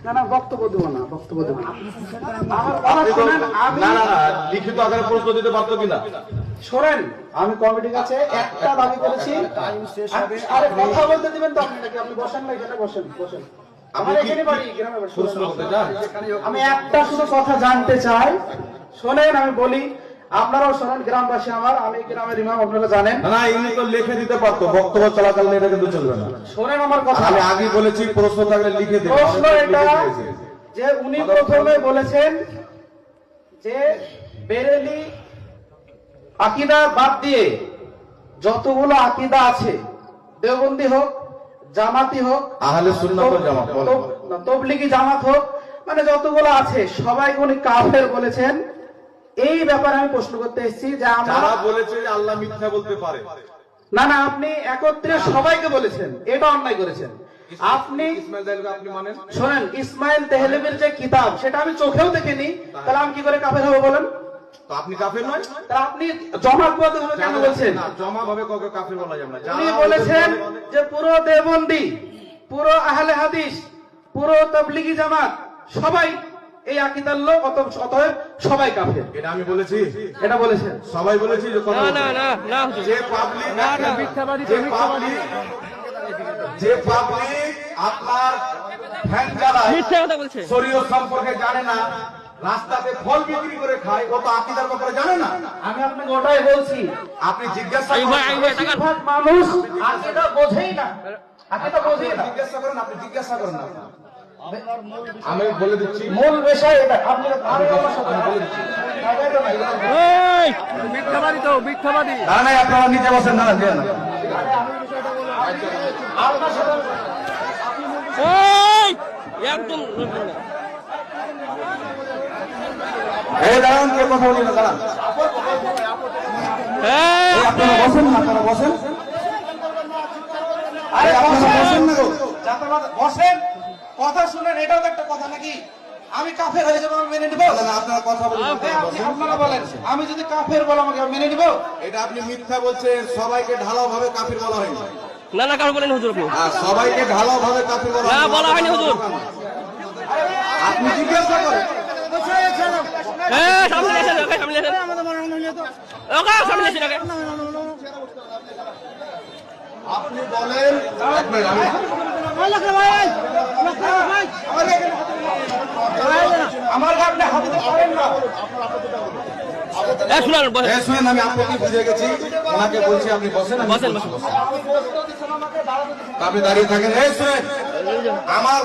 না না বক্তব্য দেবো না, বক্তব্য দেবো না। না না না লিখিত আকারে প্রশ্ন দিতে পারতো কিনা? শোনেন, আমি কমিটির কাছে একটা দাবি করেছি। আরে কথা বলতে দিবেন তো আপনি নাকি? আপনি বসেন না, এখানে বসেন, বসেন। আমার এখানে বাড়ি, গ্রামে বাড়ি। আমি একটা শুধু কথা জানতে চাই, শোনেন আমি বলি, আপনারাও শোনেন, গ্রামবাসী আমার, আমি গ্রামের ইমাম, আপনারা জানেন। না ইনি তো লিখে দিতে পারতো, বক্তব্য চলাকালীন এটা কিন্তু চলবে না। শোনেন আমার কথা, আমি আগে বলেছি প্রশ্ন থাকলে লিখে দিন। প্রশ্ন এটা যে উনি প্রথমে বলেছেন যে বেরেলি আকীদা বাদ দিয়ে যতগুলো আকীদা আছে, দেওবন্দি হোক, জামাতি হোক, আহলে সুন্নাত ওয়াল জামাত, তবলিগি জামাত হোক, মানে যতগুলো আছে সবাইকে উনি কাফের বলেছেন। এই ব্যাপারে আমি প্রশ্ন করতে এসেছি যে যারা বলেছে যে আল্লাহ মিথ্যা বলতে পারে। না না, আপনি একত্রে সবাইকে বলেছেন, এটা অন্যায় করেছেন আপনি। ইসমাইল তাহলেবি আপনি মানেন? শোনেন, ইসমাইল তাহলেবির যে কিতাব সেটা আমি চোখেও দেখিনি, তাহলে আমি কি করে কাফের হবো বলেন? তো আপনি কাফের নয়? তাহলে আপনি জমাতবদ্ধ ভাবে কেন বলছেন? না, জমা ভাবে কাউকে কাফের বলা যাবে না। উনি বলেছেন যে পুরো দেওবন্দি, পুরো আহলে হাদিস, পুরো তাবলিগি জামাত সবাই এই আকীদার লোক, অতএব সবাই কাফের। এটা আমি বলেছি? এটা বলেছেন সবাই বলেছি যে কথা না না না যে পাবলিক না না মিথ্যাবাদী, যে পাবলিক আপনার ফ্যান চালায়, মিথ্যা কথা বলছে, শরীয়ত সম্পর্কে জানে না, রাস্তাতে ফল বিক্রি করে খায়, ও তো আকীদার ব্যাপারে জানে না। আমি আপনাকে ওটাই বলছি, আপনি জিজ্ঞাসা বেশিরভাগ মানুষ আকীদা বোঝেই না, আকীদা বোঝেই না। জিজ্ঞাসা করেন, আপনি জিজ্ঞাসা করেন না। আমি বলে দিচ্ছি মূল বিষয় এটা। আপনি আমি আমার সাথে বলে দিচ্ছি, এই মিথ্যাবাদী তো মিথ্যাবাদী। না না আপনারা নিচে বসেন, না না আপনার সাথে এই একদম এই দাঁড়ান, কে কথা বলি না, দাঁড়ান। এই আপনারা বসেন না, আপনারা বসেন। আরে আপনারা বসেন না গো। বসেন, কথা শুনেন, এটাও তো একটা কথা নাকি? আমি কাফের হয়ে যাবো, আমি মেনে নিব? না আপনারা কথা বলুন। আপনারা বলেন, আমি যদি কাফের বলো আমাকে মেনে নিব? এটা আপনি মিথ্যা বলছেন। সবাইকে ঢালাও ভাবে কাফির বলা হয়নি। না না কার বলেন হুজুর আপনি? আর সবাইকে ঢালাও ভাবে কাফির বলা না বলা হয়নি হুজুর। আপনি জিজ্ঞাসা করেন। এই সামনে এসে ওকে সামনে এসে ওকে সামনে এসে ওকে আপনি বলেন আমার আপনি হাতে পারেন না। এই শুনুন বসেন শুনেন, আমি আপনাকে বুঝে গেছি। ওনাকে বলছি আপনি বসেন, বসেন বসেন। আপনি দাঁড়িয়ে থাকেন। এই শুনেন, আমার